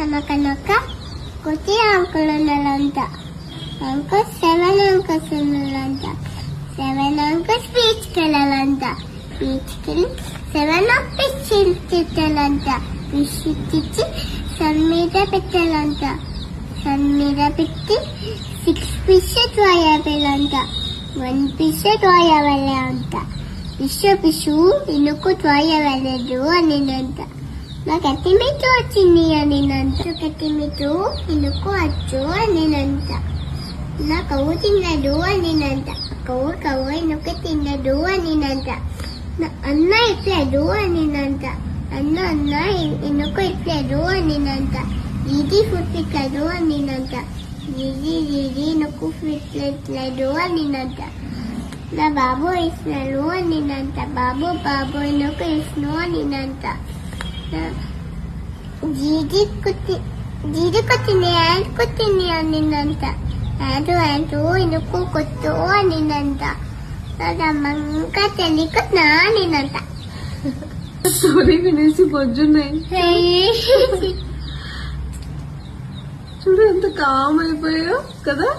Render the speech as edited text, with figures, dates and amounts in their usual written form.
కనక కొద్ది అంకులు ఉన్నారంట. Uncle 7 uncles ఉన్నారంట. 7 అంకుల్స్ బీచ్కి వెళ్ళాలంట. బీచ్కి వెళ్ళి 7 ఫిష్ తిట్టాలంట. ఫిష్ తెచ్చి సన్ మీద పెట్టాలంట. సన్ మీద పెట్టి 6 ఫిష్ డ్రై అయిపోయాలంట. 1 ఫిష్ డ్రై అవ్వాలంట. పిషు ఇనుకు డ్రై అవ్వలేదు అనినంట. నాకు అతిమిటు వచ్చింది అనినంట. అతిమిటు ఇనుకు వచ్చు అనినంట. నా కవ్వు తిన్నదు అనినంట. కవ్వు ఇనుకు తిన్నదు అనినంట. అన్న ఇట్లేదు అనినంట. అన్న ఇనుకు ఇట్లేదు అనినంట. ఇది ఫుడ్ ఇట్లేదు అనినంట. ఇది ఇనుకు ఫుడ్ ఇట్లేదు అనినంట. నా బాబు ఇస్తున్నాడు అనినంట. బాబు ఇనుకు ఇస్తున్నావు అనినంట. జీడి కొట్టింది యాండ్ కొట్టింది అనినంట. యాంటు ఇనుకు కొట్టు అనినంట. ఇంకా తెలియకున్నా అనినంట. స్టోరీ వినేసి పొద్దున్నాయి. చూడు ఎంత కామ్ అయిపోయావు కదా.